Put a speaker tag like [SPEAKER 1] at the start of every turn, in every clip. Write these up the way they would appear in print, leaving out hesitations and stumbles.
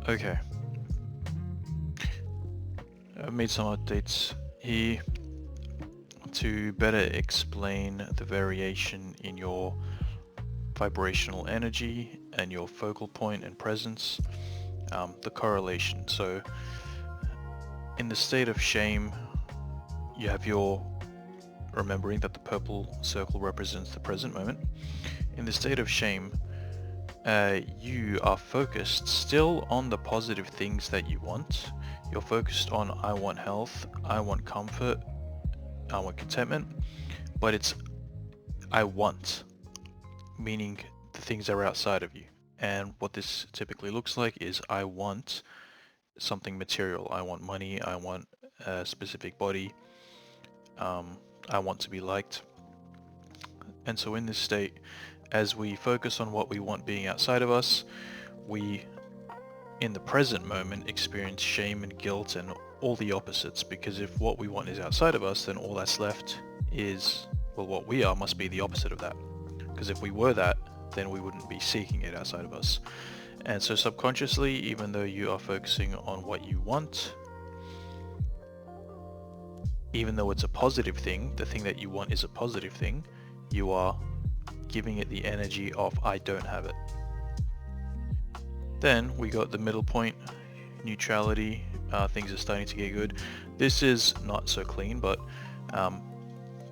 [SPEAKER 1] Okay. I've made some updates here to better explain the variation in your vibrational energy and your focal point and presence, the correlation. So in the state of shame, you have your remembering that the purple circle represents the present moment. In the state of shame, you are focused still on the positive things that you want. You're focused on I want health, I want comfort, I want contentment, but it's I want, meaning the things that are outside of you. And what this typically looks like is I want something material. I want money, I want a specific body, I want to be liked. And so in this state, as we focus on what we want being outside of us, we, in the present moment, experience shame and guilt and all the opposites, because if what we want is outside of us, then all that's left is, well, what we are must be the opposite of that. Because if we were that, then we wouldn't be seeking it outside of us. And so subconsciously, even though you are focusing on what you want, even though it's a positive thing, the thing that you want is a positive thing, you are giving it the energy of I don't have it. Then we got the middle point, neutrality, things are starting to get good. This is not so clean, but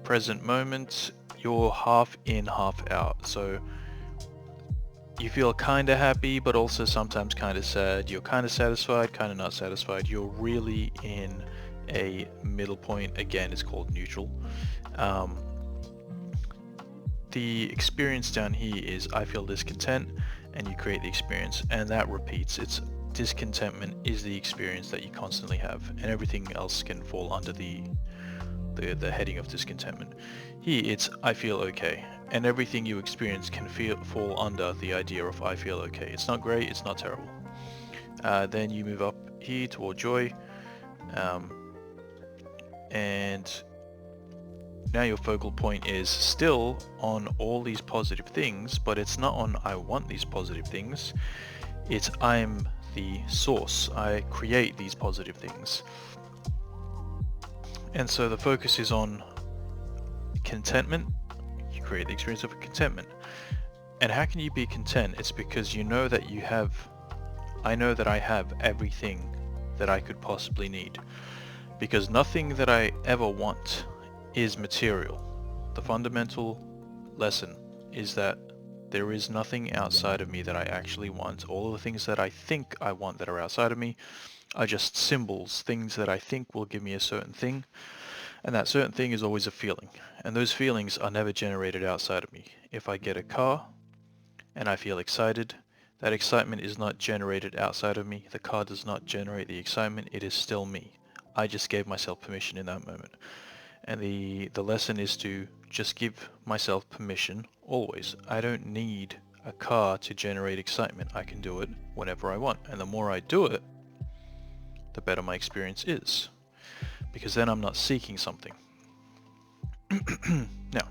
[SPEAKER 1] present moment, you're half in, half out. So you feel kind of happy, but also sometimes kind of sad. You're kind of satisfied, kind of not satisfied. You're really in a middle point. Again, it's called neutral. The experience down here is I feel discontent, and you create the experience, and that repeats. It's discontentment is the experience that you constantly have, and everything else can fall under the heading of discontentment. Here it's I feel okay, and everything you experience can fall under the idea of I feel okay. It's not great, it's not terrible. Then you move up here toward joy, and now your focal point is still on all these positive things, but it's not on I want these positive things. It's I'm the source. I create these positive things. And so the focus is on contentment. You create the experience of contentment. And how can you be content? It's because you know that you have, I know that I have everything that I could possibly need. Because nothing that I ever want is material. The fundamental lesson is that there is nothing outside of me that I actually want. All of the things that I think I want that are outside of me are just symbols, things that I think will give me a certain thing. And that certain thing is always a feeling. And those feelings are never generated outside of me. If I get a car and I feel excited, that excitement is not generated outside of me. The car does not generate the excitement. It is still me. I just gave myself permission in that moment. And the lesson is to just give myself permission always. I don't need a car to generate excitement. I can do it whenever I want. And the more I do it, the better my experience is. Because then I'm not seeking something. Now,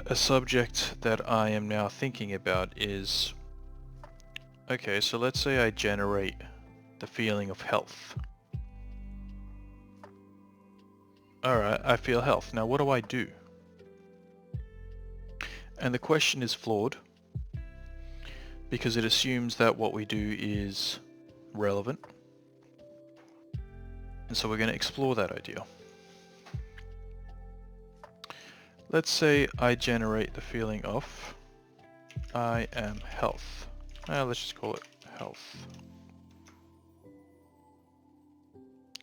[SPEAKER 1] a subject that I am now thinking about is, okay, so let's say I generate the feeling of health. Alright, I feel health. Now what do I do? And the question is flawed because it assumes that what we do is relevant. And so we're going to explore that idea. Let's say I generate the feeling of I am health. Let's just call it health.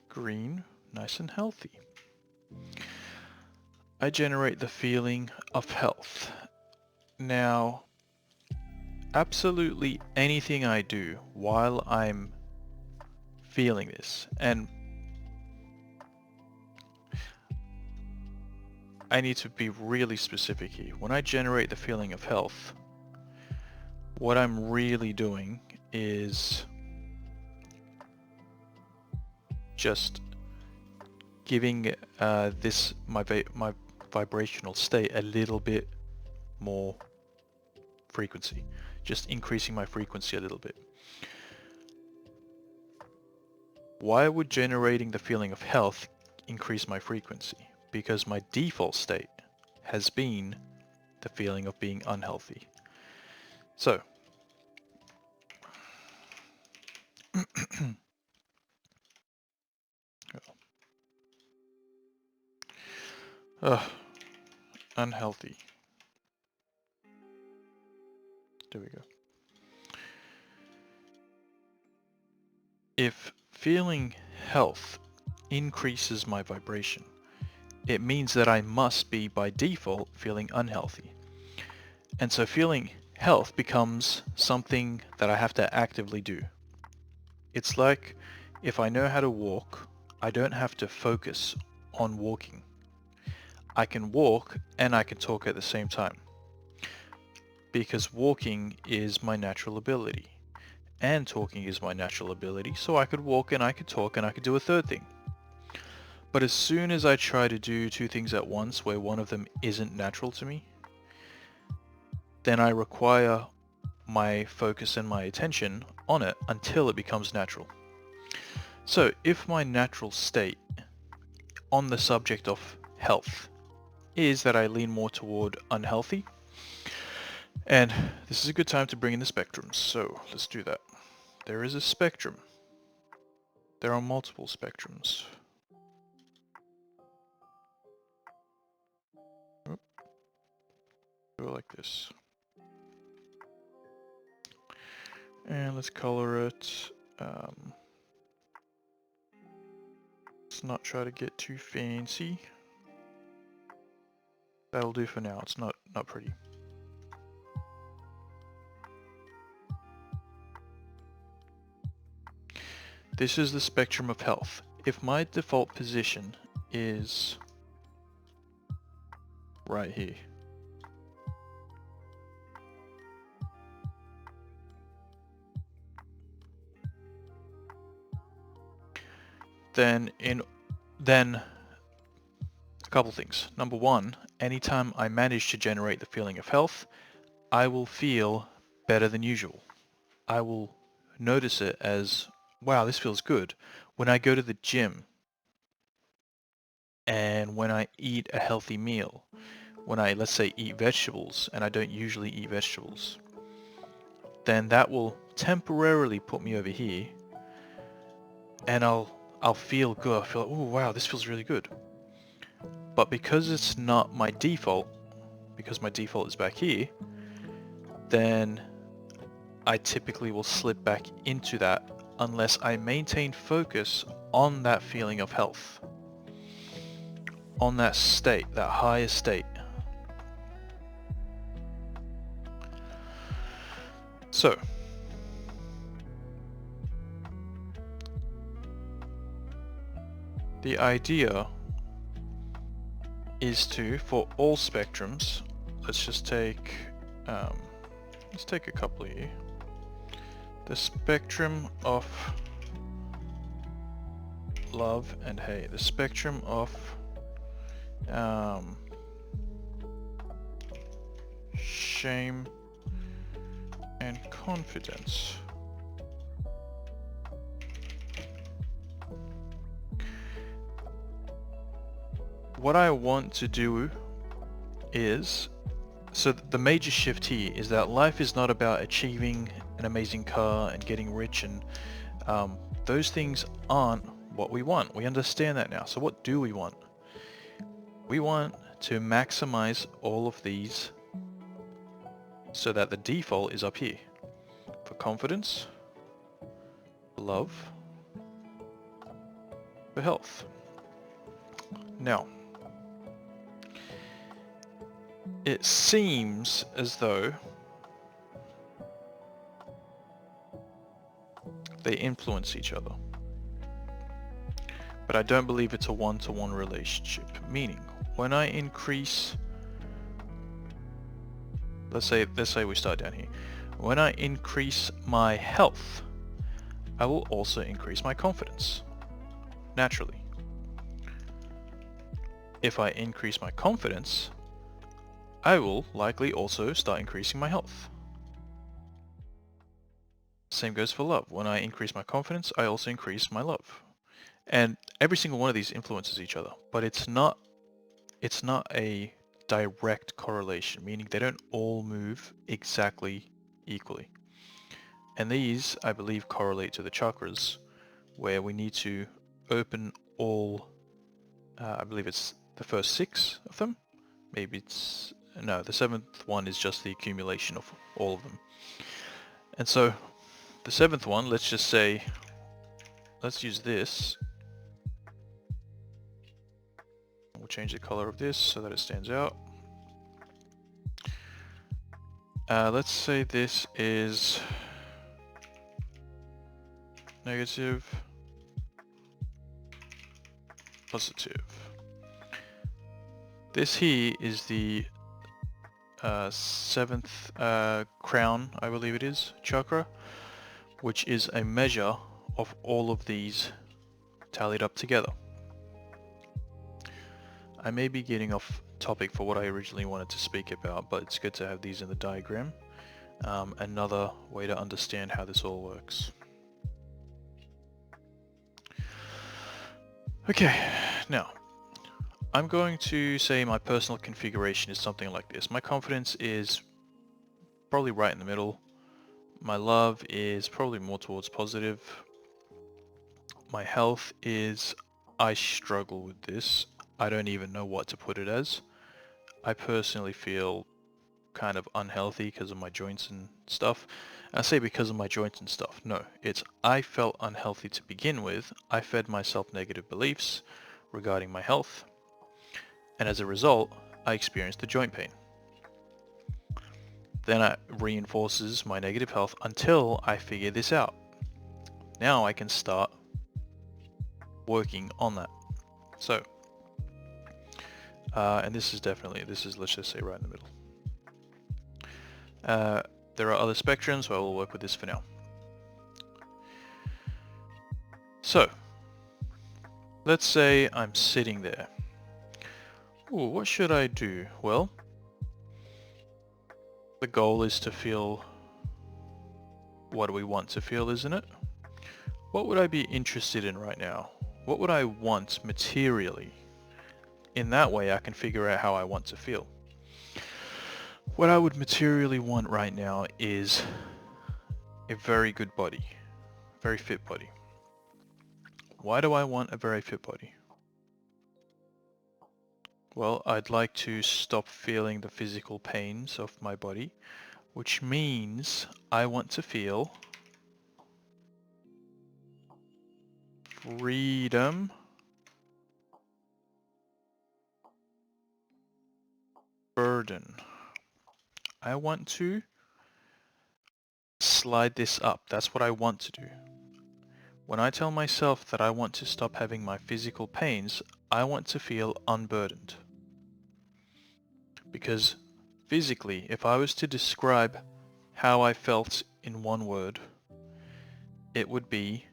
[SPEAKER 1] Green, nice and healthy. I generate the feeling of health. Now, absolutely anything I do while I'm feeling this, and I need to be really specific here. When I generate the feeling of health, what I'm really doing is just giving my vibrational state a little bit more frequency, just increasing my frequency a little bit. Why would generating the feeling of health increase my frequency? Because my default state has been the feeling of being unhealthy. So, unhealthy. There we go. If feeling health increases my vibration, it means that I must be by default feeling unhealthy. And so feeling health becomes something that I have to actively do. It's like if I know how to walk, I don't have to focus on walking. I can walk and I can talk at the same time. Because walking is my natural ability. And talking is my natural ability, so I could walk and I could talk and I could do a third thing. But as soon as I try to do two things at once where one of them isn't natural to me, then I require my focus and my attention on it until it becomes natural. So if my natural state on the subject of health is that I lean more toward unhealthy, and this is a good time to bring in the spectrums, so let's do that. There is a spectrum. There are multiple spectrums. Do it like this. And let's color it. Let's not try to get too fancy. That'll do for now. It's not pretty. This is the spectrum of health. If my default position is right here, then a couple things. Number one, anytime I manage to generate the feeling of health, I will feel better than usual. I will notice it as, wow, this feels good. When I go to the gym and when I eat a healthy meal, when I, let's say, eat vegetables, and I don't usually eat vegetables, then that will temporarily put me over here, and I'll feel good. I'll feel like, oh wow, this feels really good. But because it's not my default, because my default is back here, then I typically will slip back into that unless I maintain focus on that feeling of health, on that state, that higher state. So, the idea is to, for all spectrums, let's just take, let's take a couple here. The spectrum of love and hate, the spectrum of shame and confidence. What I want to do is, so the major shift here is that life is not about achieving an amazing car and getting rich, and those things aren't what we want. We understand that now. So what do we want? We want to maximize all of these so that the default is up here. For confidence, love, for health. Now, it seems as though they influence each other. But I don't believe it's a one-to-one relationship. Meaning, when I increase, let's say we start down here. When I increase my health, I will also increase my confidence, naturally. If I increase my confidence, I will likely also start increasing my health. Same goes for love. When I increase my confidence, I also increase my love. And every single one of these influences each other, but it's not a direct correlation, meaning they don't all move exactly equally. And these, I believe, correlate to the chakras, where we need to open all, I believe it's the first 6 of them. Maybe it's, no, the 7th one is just the accumulation of all of them. And so the 7th one, let's just say, let's use this. We'll change the color of this so that it stands out. Let's say this is negative, positive. This here is the 7th crown, I believe it is, chakra, which is a measure of all of these tallied up together. I may be getting off topic for what I originally wanted to speak about, but it's good to have these in the diagram. Another way to understand how this all works. Okay, now I'm going to say my personal configuration is something like this. My confidence is probably right in the middle. My love is probably more towards positive. My health is, I struggle with this. I don't even know what to put it as. I personally feel kind of unhealthy because of my joints and stuff. I say because of my joints and stuff. No, it's I felt unhealthy to begin with. I fed myself negative beliefs regarding my health. And as a result, I experienced the joint pain. Then it reinforces my negative health until I figure this out. Now I can start working on that. So, and this is let's just say right in the middle. There are other spectrums, so I will work with this for now. So, let's say I'm sitting there. Ooh, what should I do? Well, the goal is to feel what do we want to feel, isn't it? What would I be interested in right now? What would I want materially? In that way, I can figure out how I want to feel. What I would materially want right now is a very good body, very fit body. Why do I want a very fit body? Well, I'd like to stop feeling the physical pains of my body, which means I want to feel freedom, burden. I want to slide this up. That's what I want to do. When I tell myself that I want to stop having my physical pains, I want to feel unburdened. Because physically, if I was to describe how I felt in one word, it would be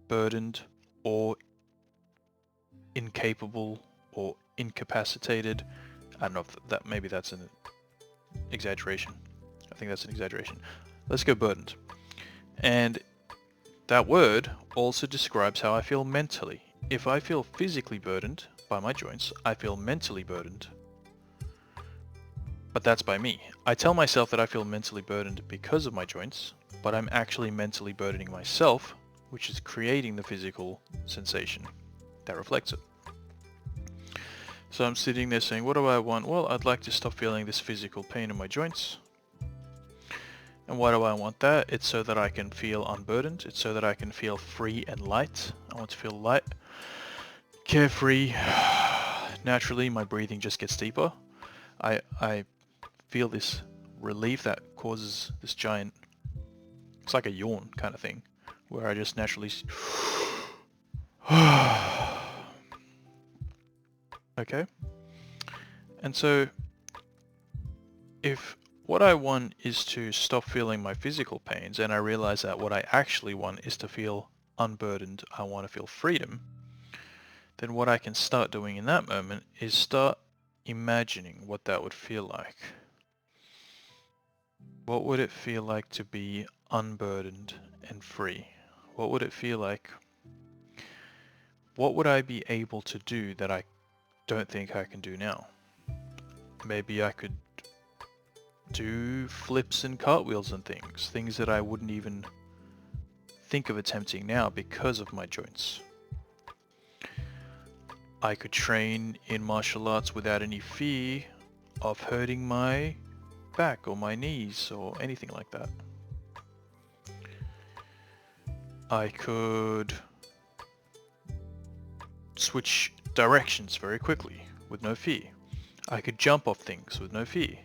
[SPEAKER 1] burdened or incapable or incapacitated. I don't know if that, maybe that's an exaggeration. I think that's an exaggeration. Let's go burdened. And that word also describes how I feel mentally. If I feel physically burdened by my joints, I feel mentally burdened. But that's by me. I tell myself that I feel mentally burdened because of my joints, but I'm actually mentally burdening myself, which is creating the physical sensation that reflects it. So I'm sitting there saying, what do I want? Well, I'd like to stop feeling this physical pain in my joints. And why do I want that? It's so that I can feel unburdened. It's so that I can feel free and light. I want to feel light, carefree. Naturally, my breathing just gets deeper. I feel this relief that causes this giant, it's like a yawn kind of thing, where I just naturally okay. And so if what I want is to stop feeling my physical pains, and I realize that what I actually want is to feel unburdened, I want to feel freedom, then what I can start doing in that moment is start imagining what that would feel like. What would it feel like to be unburdened and free? What would it feel like? What would I be able to do that I don't think I can do now? Maybe I could do flips and cartwheels and things that I wouldn't even think of attempting now because of my joints. I could train in martial arts without any fear of hurting my back or my knees or anything like that. I could switch directions very quickly with no fear. I could jump off things with no fear.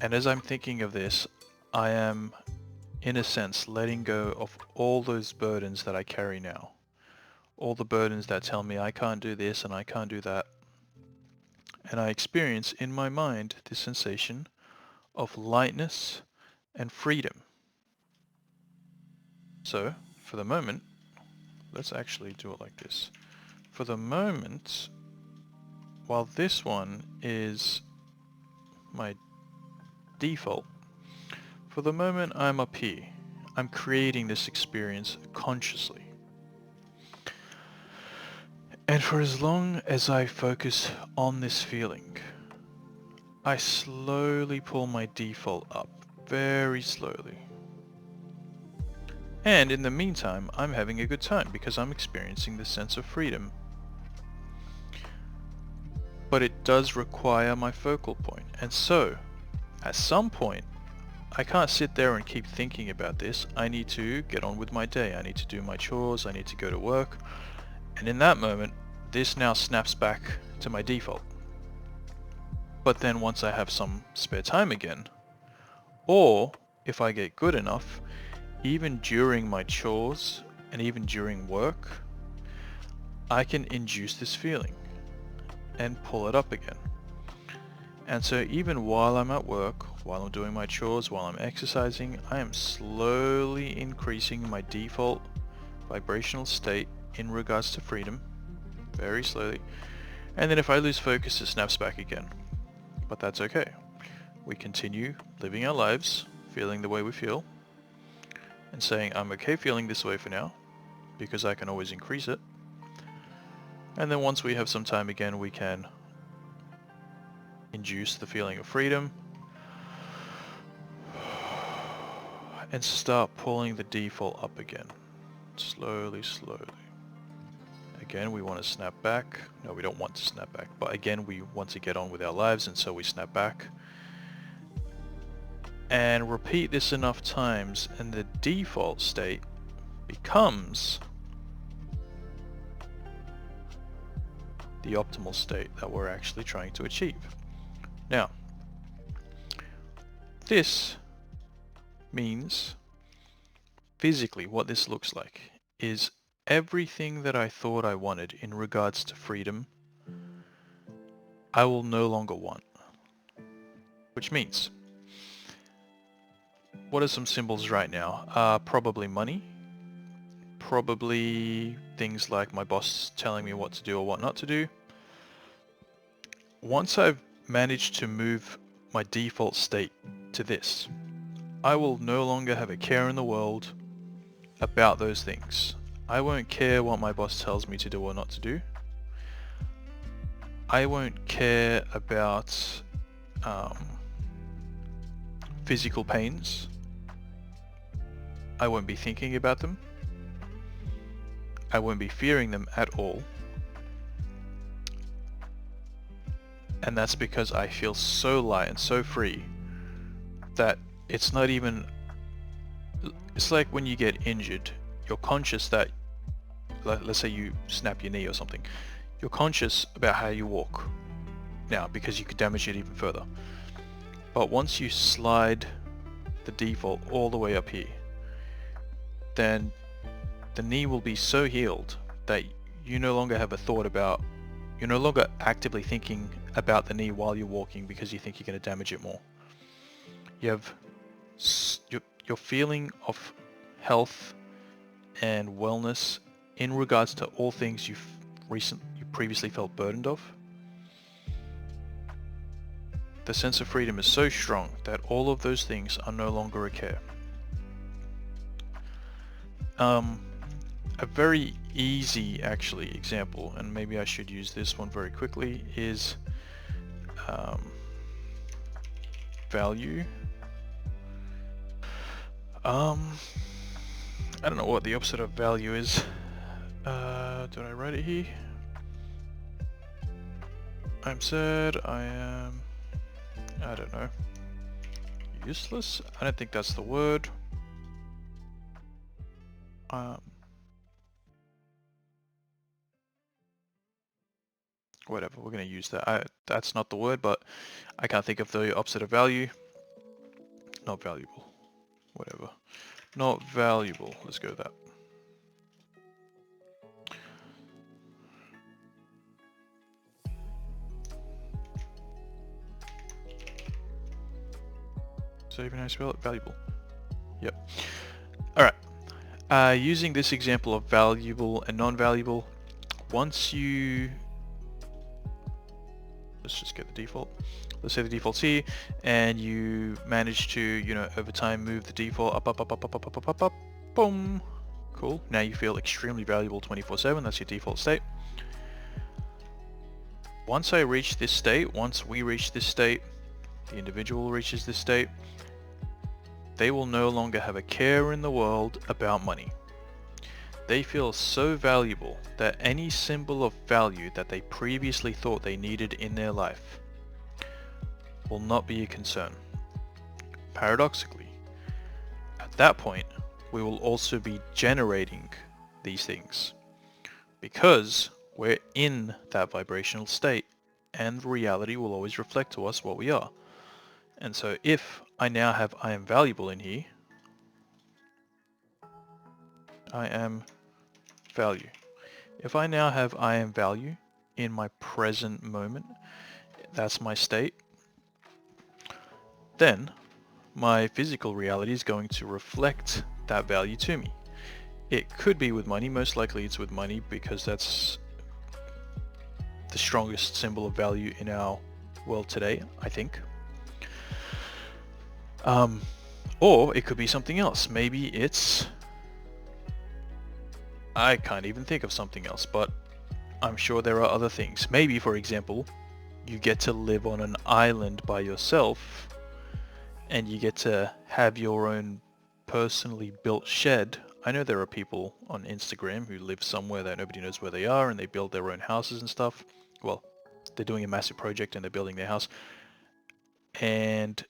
[SPEAKER 1] And as I'm thinking of this, I am, in a sense, letting go of all those burdens that I carry now. All the burdens that tell me I can't do this and I can't do that. And I experience in my mind this sensation of lightness and freedom. So, for the moment, let's actually do it like this. For the moment, while this one is my default, for the moment I'm up here. I'm creating this experience consciously. And for as long as I focus on this feeling, I slowly pull my default up, very slowly. And in the meantime, I'm having a good time because I'm experiencing this sense of freedom. But it does require my focal point. And so, at some point, I can't sit there and keep thinking about this. I need to get on with my day. I need to do my chores. I need to go to work. And in that moment, this now snaps back to my default. But then once I have some spare time again, or if I get good enough, even during my chores and even during work, I can induce this feeling and pull it up again. And so even while I'm at work, while I'm doing my chores, while I'm exercising, I am slowly increasing my default vibrational state in regards to freedom, very slowly. And then if I lose focus, it snaps back again. But that's okay. We continue living our lives, feeling the way we feel, and saying, I'm okay feeling this way for now, because I can always increase it. And then once we have some time again, we can induce the feeling of freedom and start pulling the default up again. Slowly, slowly. Again, we want to snap back. No, we don't want to snap back. But again, we want to get on with our lives, and so we snap back. And repeat this enough times, and the default state becomes the optimal state that we're actually trying to achieve. Now, this means physically what this looks like is everything that I thought I wanted in regards to freedom, I will no longer want. Which means, what are some symbols right now? Probably money, probably things like my boss telling me what to do or what not to do. Once I've managed to move my default state to this, I will no longer have a care in the world about those things. I won't care what my boss tells me to do or not to do. I won't care about physical pains. I won't be thinking about them. I won't be fearing them at all. And that's because I feel so light and so free that it's not even... It's like when you get injured, you're conscious that, let's say you snap your knee or something, you're conscious about how you walk now because you could damage it even further. But once you slide the default all the way up here, then the knee will be so healed that you no longer have a thought about, you're no longer actively thinking about the knee while you're walking because you think you're going to damage it more. You have your feeling of health and wellness in regards to all things you previously felt burdened of the sense of freedom is so strong that all of those things are no longer a care. A very easy, actually, example, and maybe I should use this one very quickly, is value. I don't know what the opposite of value is. Did I write it here? I'm sad, I am, I don't know, useless? I don't think that's the word. Whatever, we're going to use that. That's not the word, but I can't think of the opposite of value. Not valuable. Whatever. Not valuable. Let's go with that. So even how I spell it? Valuable. Yep. Alright. Using this example of valuable and non-valuable, once you... Let's just get the default. Let's say the default's here, and you manage to, you know, over time move the default up, boom. Cool. Now you feel extremely valuable 24/7. That's your default state. Once I reach this state, once we reach this state, the individual reaches this state, they will no longer have a care in the world about money. They feel so valuable that any symbol of value that they previously thought they needed in their life will not be a concern. Paradoxically, at that point, we will also be generating these things because we're in that vibrational state, and reality will always reflect to us what we are. And so if I now have I am valuable in here, I am value. If I now have I am value in my present moment, that's my state, then my physical reality is going to reflect that value to me. It could be with money, most likely it's with money because that's the strongest symbol of value in our world today, I think. Or it could be something else. Maybe it's... I can't even think of something else, but I'm sure there are other things. Maybe, for example, you get to live on an island by yourself and you get to have your own personally built shed. I know there are people on Instagram who live somewhere that nobody knows where they are and they build their own houses and stuff. Well, they're doing a massive project and they're building their house. And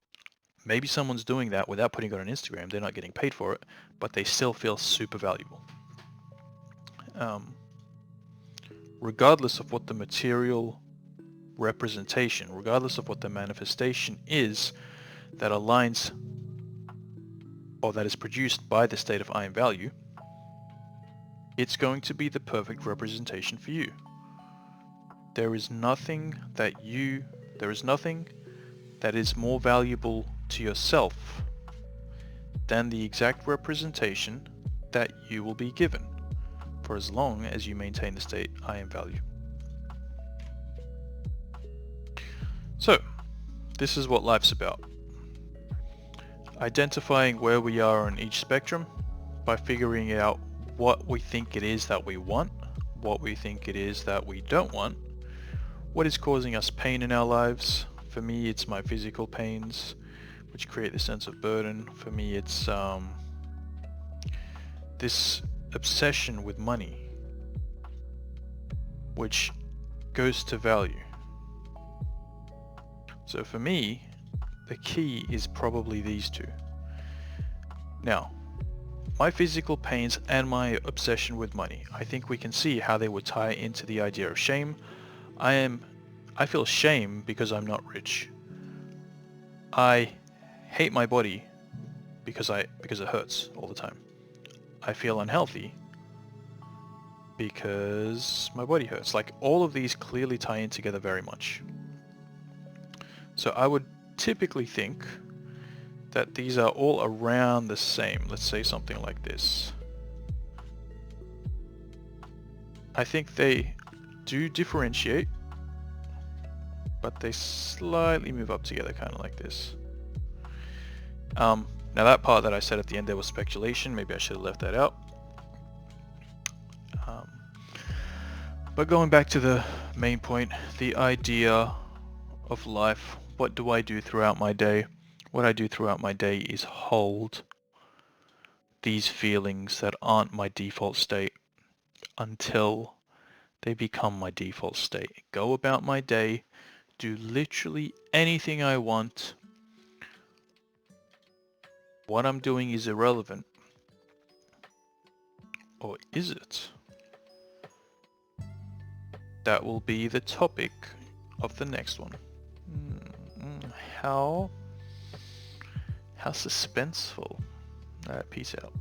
[SPEAKER 1] maybe someone's doing that without putting it on Instagram. They're not getting paid for it, but they still feel super valuable. Regardless of what the material representation, regardless of what the manifestation is that aligns or that is produced by the state of I am value, it's going to be the perfect representation for you. There is nothing that is more valuable to yourself than the exact representation that you will be given, for as long as you maintain the state I am value. So, this is what life's about. Identifying where we are on each spectrum by figuring out what we think it is that we want, what we think it is that we don't want, what is causing us pain in our lives. For me, it's my physical pains, which create this sense of burden. For me, it's this obsession with money, which goes to value. So for me, the key is probably these two. Now, my physical pains and my obsession with money, I think we can see how they would tie into the idea of shame. I feel shame because I'm not rich. I hate my body because it hurts all the time. I feel unhealthy because my body hurts. Like, all of these clearly tie in together very much. So I would typically think that these are all around the same. Let's say something like this. I think they do differentiate, but they slightly move up together, kind of like this. Now that part that I said at the end there was speculation, maybe I should have left that out. But going back to the main point, the idea of life, what do I do throughout my day? What I do throughout my day is hold these feelings that aren't my default state until they become my default state. Go about my day, do literally anything I want. What I'm doing is irrelevant. Or is it? That will be the topic of the next one. How suspenseful. Alright, peace out.